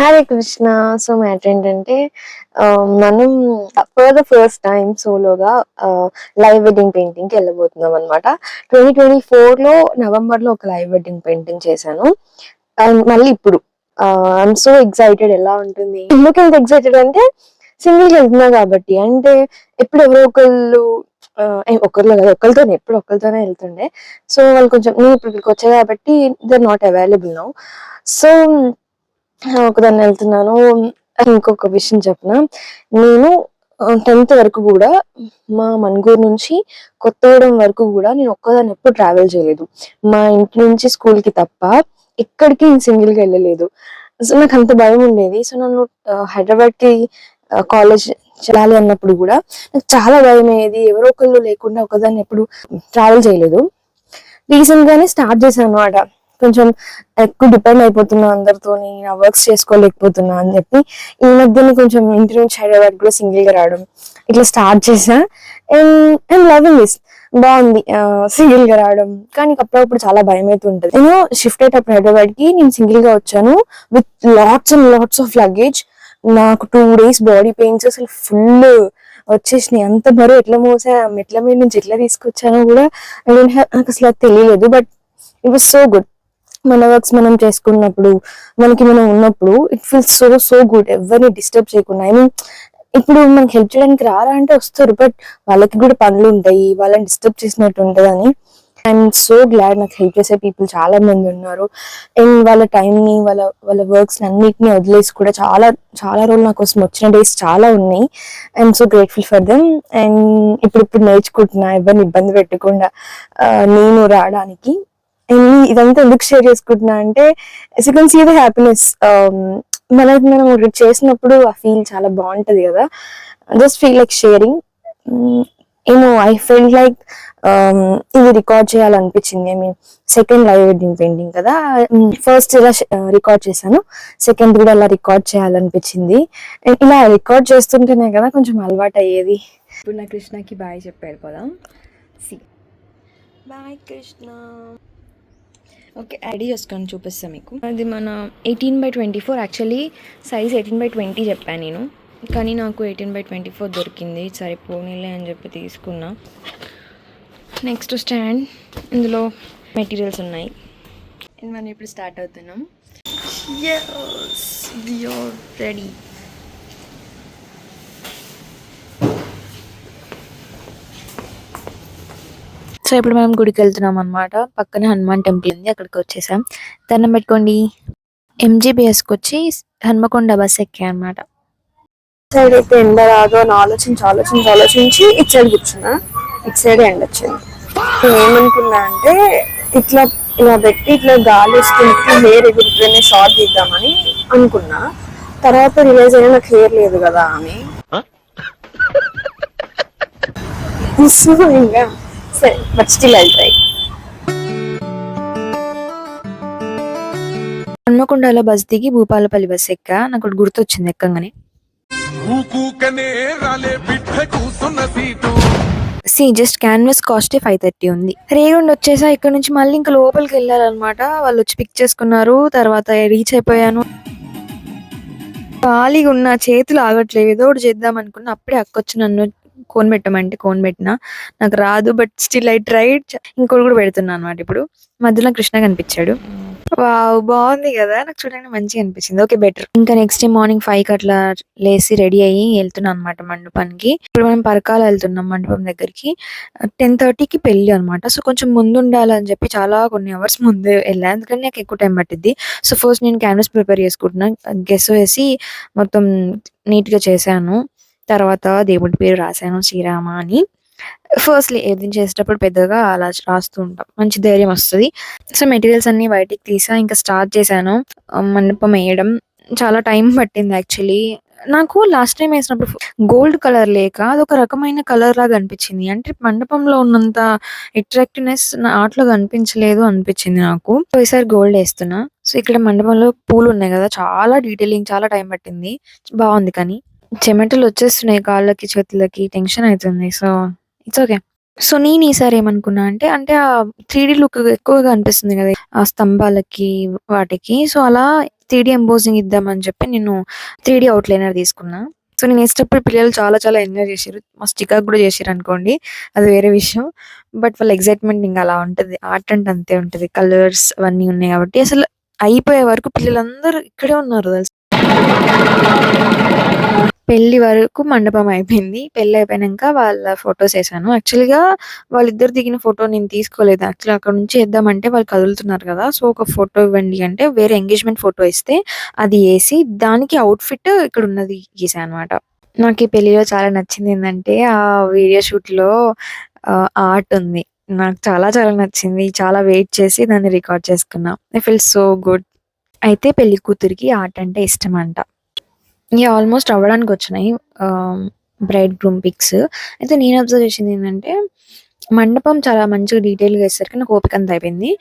Hare Krishna. So matter ఏంటంటే మనం for the first time సోలోగా లైవ్ వెడ్డింగ్ పెయింటింగ్ కి వెళ్ళబోతున్నాం అనమాట. 2024లో నవంబర్ లో ఒక లైవ్ వెడ్డింగ్ పెయింటింగ్ చేశాను. అండ్ మళ్ళీ ఇప్పుడు ఐఎమ్ సో ఎక్సైటెడ్. ఎలా ఉంటుంది, ఎందుకు ఎంత ఎక్సైటెడ్ అంటే సింగిల్ గా వెళ్తున్నా కాబట్టి. అంటే ఎప్పుడు ఎవరో ఒకళ్ళు ఒకరిలో కదా ఒకరితోనే, ఎప్పుడు ఒకరితోనే వెళ్తుండే. సో వాళ్ళు కొంచెం నేను ఇప్పుడు ఇక్కడికి వచ్చా కాబట్టి they are not available now. So ఒకదాన్ని వెళ్తున్నాను. ఇంకొక విషయం చెప్పిన, నేను 10th వరకు కూడా మా మణుగూరు నుంచి కొత్తగూడెం వరకు కూడా నేను ఒక్కదాన్ని ఎప్పుడు ట్రావెల్ చేయలేదు. మా ఇంటి నుంచి స్కూల్ కి తప్ప ఎక్కడికి నేను సింగిల్ గా వెళ్ళలేదు. సో నాకు అంత భయం ఉండేది. సో నన్ను హైదరాబాద్ కి కాలేజ్ చేయాలి అన్నప్పుడు కూడా నాకు చాలా భయం అయ్యేది. ఎవరో ఒకళ్ళు లేకుండా ఒకదాన్ని ఎప్పుడు ట్రావెల్ చేయలేదు. రీసెంట్ గానే స్టార్ట్ చేశాను అనమాట. కొంచెం ఎక్కువ డిపెండ్ అయిపోతున్నా అందరితోని, నా వర్క్స్ చేసుకోలేకపోతున్నా అని చెప్పి ఈ మధ్యన కొంచెం ఇంటి నుంచి హైదరాబాద్ కూడా సింగిల్ గా రావడం ఇట్లా స్టార్ట్ చేసా. And loving this. బాగుంది సింగిల్ గా రావడం. కానీ అప్పుడప్పుడు చాలా భయం అయితే ఉంటుంది. నేను షిఫ్ట్ అయ్యేటప్పుడు హైదరాబాద్ కి నేను సింగిల్ గా వచ్చాను with lots and lots of luggage. నాకు 2 days బాడీ పెయిన్స్ అసలు ఫుల్ వచ్చేసినాయి. అంత బరువు ఎట్లా మోసా, మెట్ల మీద నుంచి ఎట్లా తీసుకొచ్చానో కూడా నాకు అసలు అది తెలియలేదు. But it was so good. మన వర్క్స్ మనం చేసుకున్నప్పుడు, మనకి మనం ఉన్నప్పుడు it feels so so good. ఎవరిని డిస్టర్బ్ చేయకుండా. ఐ మీన్ ఇప్పుడు మనకి హెల్ప్ చేయడానికి రారా అంటే వస్తారు, బట్ వాళ్ళకి కూడా పనులు ఉంటాయి, వాళ్ళని డిస్టర్బ్ చేసినట్టు ఉంటుంది అని. ఐఎమ్ సో గ్లాడ్ నాకు హెల్ప్ చేసే పీపుల్ చాలా మంది ఉన్నారు. అండ్ వాళ్ళ టైంని, వాళ్ళ వాళ్ళ వర్క్స్ అన్నిటిని వదిలేసి కూడా చాలా చాలా రోజులు నా కోసం వచ్చిన డేస్ చాలా ఉన్నాయి. I'm so grateful for them. And ఇప్పుడు నేర్చుకుంటున్నా ఎవరిని ఇబ్బంది పెట్టకుండా నేను రావడానికి. ఇదంతా ఎందుకు షేర్ చేసుకుంటున్నా అంటే you can see the happiness. మనకి మనం ఒకటి చేసినప్పుడు ఆ ఫీల్ చాలా బాగుంటది కదా. Just feel like sharing. ఏమో ఐ ఫీల్ లైక్ ఇది రికార్డ్ చేయాలనిపించింది. I mean second live wedding painting కదా. ఫస్ట్ ఇలా రికార్డ్ చేశాను, సెకండ్ కూడా ఇలా రికార్డ్ చేయాలనిపించింది. ఇలా రికార్డ్ చేస్తుంటేనే కదా కొంచెం అలవాటు అయ్యేది. ఇప్పుడు నా కృష్ణకి బాయ్ చెప్పారు కదా. See bye Krishna. Okay, ready చేసుకొని చూపిస్తాను మీకు. అది మన 18/24. యాక్చువల్లీ సైజ్ 18/20 చెప్పాను నేను, కానీ నాకు 18/24 దొరికింది. సరిపోనీలే అని చెప్పి తీసుకున్నా. నెక్స్ట్ స్టాండ్, ఇందులో మెటీరియల్స్ ఉన్నాయి. మనం ఇప్పుడు స్టార్ట్ అవుతున్నాం. రెడీ. సో ఇప్పుడు మనం గుడికి వెళ్తున్నాం అనమాట. పక్కనే హనుమాన్ టెంపుల్ ఉంది, అక్కడికి వచ్చేసాం. దండం పెట్టుకోండి. MGBSకి వచ్చి హన్మకొండ బస్ ఎక్కా అనమాట. సైడ్ అయితే ఎండ రాదు అని ఆలోచించి ఇటు సైడ్ కూర్చున్నా. ఇటు సైడ్ ఎండ వచ్చింది. ఏమనుకున్నా అంటే ఇట్లా ఇలా పెట్టి ఇట్లా గాలి వస్తుంటే హెయిర్ ఎగురుతూనే షార్ట్ తీద్దామని అనుకున్నా. తర్వాత రిలైజ్ అయినా నాకు హెయిర్ లేదు కదా అని. ఇంకా సరే, బట్ స్టిల్ ఐ ట్రై. హన్మకొండలో బస్ దిగి భూపాలపల్లి బస్ ఎక్కా. నాకు గుర్తొచ్చింది ఎక్కంగానే. జస్ట్ క్యాన్వాస్ కాస్ట్ 530 ఉంది. రేగుండి వచ్చేసా. ఇక్కడ నుంచి మళ్ళీ ఇంకా లోపలికి వెళ్ళాలన్నమాట. వాళ్ళు వచ్చి పిక్ చేసుకున్నారు. తర్వాత రీచ్ అయిపోయాను. ఖాళీగా ఉన్న, చేతులు ఆగట్లేదు. ఏదో ఒకటి చేద్దాం అనుకున్నా. అప్పుడే అక్కొచ్చి నన్ను కోన్ పెట్టమంటే కోన్ పెట్టినా. నాకు రాదు, బట్ స్టిల్ ఐ ట్రైడ్. ఇంకోటి కూడా పెడుతున్నా అనమాట. ఇప్పుడు మధ్యలో కృష్ణ కనిపించాడు. వావ్, బాగుంది కదా. నాకు చూడడానికి మంచిగా అనిపించింది. Okay, better. ఇంకా నెక్స్ట్ డే మార్నింగ్ 5కి అట్లా లేసి రెడీ అయ్యి వెళ్తున్నాం అనమాట మండపానికి. ఇప్పుడు మనం పరకాల వెళ్తున్నాం మండపం దగ్గరికి. 10:30కి పెళ్లి అనమాట. సో కొంచెం ముందు ఉండాలని చెప్పి చాలా కొన్ని అవర్స్ ముందు వెళ్ళాను, ఎందుకంటే నాకు ఎక్కువ టైం పట్టింది. సో ఫస్ట్ నేను క్యాన్వాస్ ప్రిపేర్ చేసుకుంటున్నాను. గెస్ వేసి మొత్తం నీట్గా చేశాను. తర్వాత దేవుడి పేరు రాశాను, శ్రీరామ అని. ఫస్ట్లీ ఏది చేసేటప్పుడు పెద్దగా అలా రాస్తూ ఉంటాం, మంచి ధైర్యం వస్తుంది. సో మెటీరియల్స్ అన్ని బయటికి తీసా, ఇంకా స్టార్ట్ చేశాను మండపం వేయడం. చాలా టైం పట్టింది యాక్చువల్లీ. నాకు లాస్ట్ టైం వేసినప్పుడు గోల్డ్ కలర్ లేక అదొక రకమైన కలర్ లాగా అనిపించింది. అంటే మండపంలో ఉన్నంత అట్రాక్టివ్నెస్ ఆటలో కనిపించలేదు అనిపించింది నాకు. ఈసారి గోల్డ్ వేస్తున్నా. సో ఇక్కడ మండపంలో పూలు ఉన్నాయి కదా, చాలా డీటెయిలింగ్, చాలా టైం పట్టింది. బాగుంది, కానీ చెమటలు వచ్చేస్తున్నాయి కాళ్ళకి చేతులకి. టెన్షన్ అవుతుంది. So it's okay. సో నేను ఈసారి ఏమనుకున్నా అంటే ఆ 3D లుక్ ఎక్కువగా అనిపిస్తుంది కదా ఆ స్తంభాలకి వాటికి. సో అలా 3D ఎంబోజింగ్ ఇద్దామని చెప్పి నేను 3D అవుట్‌లైనర్ తీసుకున్నా. సో, నేను ఏసేటప్పుడు పిల్లలు చాలా చాలా ఎంజాయ్ చేసిర్రు. మస్తు చికాకు కూడా చేసిర్రనుకోండి. అది వేరే విషయం. బట్ వాళ్ళ ఎక్సైట్‌మెంట్ ఇంక అలా ఉంటది. ఆర్ట్ అంటే అంతే ఉంటది. కలర్స్ అవన్నీ ఉన్నాయి కాబట్టి అసలు అయిపోయే వరకు పిల్లలందరూ ఇక్కడే ఉన్నారు తెలుసా! పెళ్లి వరకు మండపం అయిపోయింది. పెళ్లయిపోయినంక వాళ్ళ ఫోటోసేసాను. యాక్చువల్‌గా వాళ్ళిద్దరు దిగిన ఫోటో నేను తీసుకోలేదు. యాక్చువల్‌గా అక్కడి నుంచి ఏద్దామంటే వాళ్ళు కదులుతున్నారు గదా! సో, ఒక ఫోటో ఇవ్వండి అంటే వేరే ఎంగేజ్‌మెంట్ ఫోటో ఇస్తే అది ఏసి దానికి అవుట్‌ఫిట్ ఇక్కడున్నది గీసా అనమాట. నాకు ఈ పెళ్లిలో చాలా నచ్చిందేందంటే ఆ వీడియో షూట్‌లో ఆర్ట్ ఉంది. నాకు చాలా చాలా నచ్చింది. చాలా వెయిట్ చేసి దాన్ని రికార్డ్ చేసుకున్నా. I felt so good. అయితే పెళ్లి కూతురికి ఆర్ట్ అంటే ఇష్టమంట. ఆల్మోస్ట్ అవ్వడానికొచ్చినాయి. Bride groom pics. అయితే నేను అబ్జర్వ్ చేసిందేంటంటే, మండపం చాలా మంచిగా డీటెయిల్‌గా ఏసేసరికి నాకు ఓపికంతా అయిపోయింది.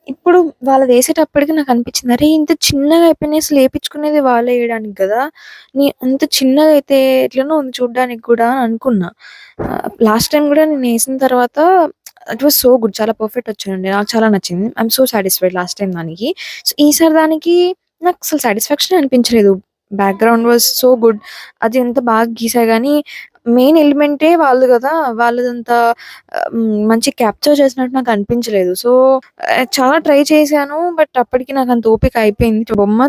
ఇప్పుడు వాళ్ళదేసేటప్పటికి నాకనిపించింది, అరే! ఇంత చిన్నగా అయిపోయినాయి అసలు ఏపిచ్చుకునేది వాళ్ళే ఏయడానికి గదా! అంత చిన్నగా అయితే ఎట్లనో ఉంది చూడ్డానికి కూడా అని అనుకున్నా. లాస్ట్ టైమ్ గూడా నేనేసిన తర్వాత ఇట్ వాస్ సో గుడ్. చాలా పర్ఫెక్ట్ వచ్చాయండి. నాకు చాలా నచ్చింది. I am so satisfied last time దానికి. సో, ఈసారి దానికి నాకసలు సాటిస్ఫాక్షనే అనిపించలేదు. Background was so good. అది ఎంత బాగా గీసా గానీ, మెయిన్ ఎలిమెంటే వాళ్ళు గదా! వాళ్ళదంతా మంచిగా క్యాప్చర్ చేసినట్టు నాకు అనిపించలేదు. సో, చాలా ట్రై చేశాను. బట్ అప్పటికి నాకంత ఓపిక అయిపోయింది. బొమ్మ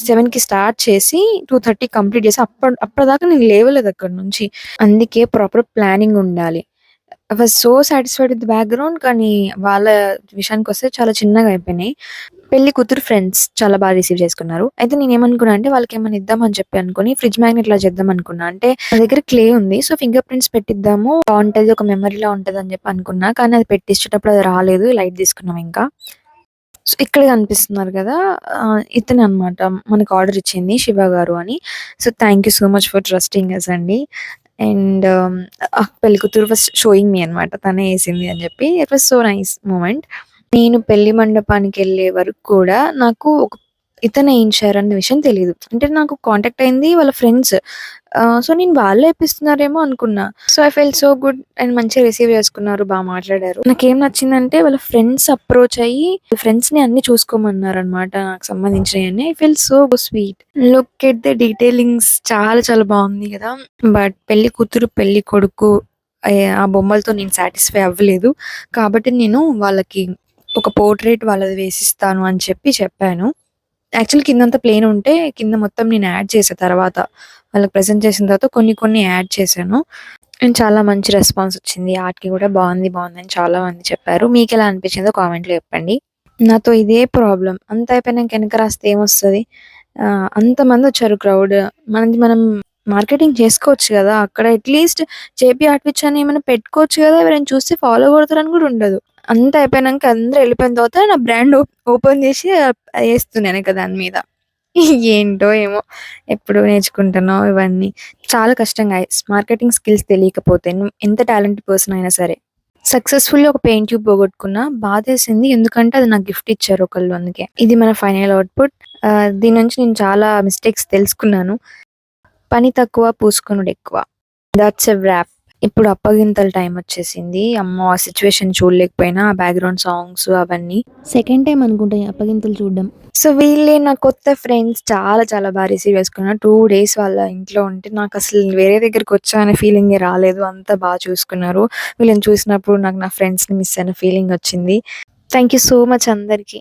7కి స్టార్ట్ చేసి 2:30 కంప్లీట్ చేసి అప్పటిదాకా నేను లేవలేదు అక్కడి నుంచి. అందుకే ప్రాపర్ ప్లానింగ్ ఉండాలి. I was so satisfied with the background. కానీ వాళ్ళ విషయానికొస్తే చాలా చిన్నగా అయిపోయినాయి. పెళ్లి కూతురు ఫ్రెండ్స్ చాలా బాగా రిసీవ్ చేసుకున్నారు. అయితే నేనేమనుకున్నా అంటే వాళ్ళకేమన్నా ఇద్దామని చెప్పి అనుకోని ఫ్రిడ్జ్ మ్యాగ్నెట్‌లా చేద్దామనుకున్నా. అంటే నా దగ్గర క్లే ఉంది. సో, ఫింగర్ ప్రింట్స్ పెట్టిద్దాము బావుంటది. ఒక మెమరీలా ఉంటదని చెప్పి అనుకున్నా. కానీ అది పెట్టిచ్చేటప్పుడు అది రాలేదు. లైట్ తీసుకున్నాం ఇంకా. సో, ఇక్కడ కనిపిస్తున్నారు గదా! ఇతనే అన్నమాట మనకు ఆర్డర్ ఇచ్చింది శివ గారు అని. So, thank you so much for trusting us అండి. అండ్ పెళ్ళికూతురు వాస్ షోయింగ్ మీ అన్నమాట. తనే ఏసింది అని జెప్పి. It was so nice moment. నేను పెళ్లి మండపానికెళ్ళే వరకు కూడా నాకు ఇతనే ఏయించారన్న విషయం తెలీదు. అంటే నాకు కాంటాక్ట్ అయింది వాళ్ళ ఫ్రెండ్స్. సో, నేను వాళ్ళే ఏపిస్తున్నారేమో అనుకున్నా. So, I felt so good and మంచిగా రిసీవ్ చేసుకున్నారు. మాట్లాడారు. నాకేం నచ్చిందంటే వాళ్ళ ఫ్రెండ్స్ అప్రోచ్ అయ్యి ఫ్రెండ్స్‌ని అన్నీ చూసుకోమన్నారనమాట నాకు సంబంధించినయన్నీ. I felt so sweet. Look at the detailings చాలా చాలా బావుంది గదా! బట్ పెళ్లి కూతురు, పెళ్లి కొడుకు ఆ బొమ్మలతో నేను సాటిస్ఫై అవ్వలేదు. కాబట్టి నేను వాళ్ళకి ఒక పోర్ట్రెయిట్ వాళ్ళది వేసిస్తాను అని చెప్పాను. యాక్చువల్లీ కిందంతా ప్లెయిన్ ఉంటే కింద మొత్తం నేను యాడ్ చేశా తర్వాత. వాళ్ళకి ప్రెజెంట్ చేసిన తర్వాత కొన్ని కొన్ని యాడ్ చేశాను. అండ్ చాలా మంచి రెస్పాన్స్ వచ్చింది. ఆర్ట్‌కి కూడా బావుంది, బావుందని చాలా మంది చెప్పారు. మీకెలా అనిపించిందో కామెంట్‌లో చెప్పండి. నాతో ఇదే ప్రాబ్లమ్. అంతా అయిపోయినంక ఎనక రాస్తే ఏమొస్తది? అంతమందొచ్చారు క్రౌడ్. మనం మార్కెటింగ్ చేసుకోవచ్చు గదా! అక్కడ అట్‌లీస్ట్ జేపీ ఆర్ట్ విచ్ అని ఏమైనా పెట్టుకోవచ్చు గదా! ఎవరైనా చూస్తే ఫాలో కొడతారని గూడా ఉండదు. అంతా అయిపోయినంక అందరూ ఎళ్ళిపోయిన తర్వాత నా బ్రాండ్ ఓపెన్ చేసి ఏస్తున్నాను ఇక దాని మీద. ఏంటో ఏమో! ఎప్పుడు నేర్చుకుంటానో ఇవన్నీ. చాలా కష్టం గైస్. మార్కెటింగ్ స్కిల్స్ తెలియకపోతే ఎంత టాలెంటెడ్ పర్సన్ అయినా సరే. సక్సెస్‌ఫుల్లీ ఒక పెయింట్ ట్యూబ్ పోగొట్టుకున్నా. బాధేసింది. ఎందుకంటే అది నాకు గిఫ్ట్ ఇచ్చారు ఒకళ్ళు అందుకే. ఇది మన ఫైనల్ ఔట్‌పుట్. దీని నుంచి నేను చాలా మిస్టేక్స్ తెలుసుకున్నాను. పని తక్కువ పూసుకొనుడెక్కువ. థాట్స్ ఎ వ్రాప్. ఇప్పుడు అప్పగింతల టైమొచ్చేసింది. అమ్మో! ఆ సిట్యుయేషన్ చూడలేకపోయినా ఆ బ్యాక్‌గ్రౌండ్ సాంగ్స్ అవన్నీ. సెకండ్ టైమ్ అనుకుంటా ఈ అప్పగింతలు చూడడం. సో, వీళ్ళే నా కొత్త ఫ్రెండ్స్ చాలా చాలా రిసీవ్ చేసుకున్నారు. 2 డేస్ వాళ్ళ ఇంట్లో ఉంటే నాకసలు వేరే దగ్గరికొచ్చా అనే ఫీలింగే రాలేదు. అంతా చూసుకున్నారు. వీళ్ళని చూసినప్పుడు నాకు నా ఫ్రెండ్స్‌ని మిస్ అయిన ఫీలింగొచ్చింది. థాంక్ యూ సో మచ్ అందరికి.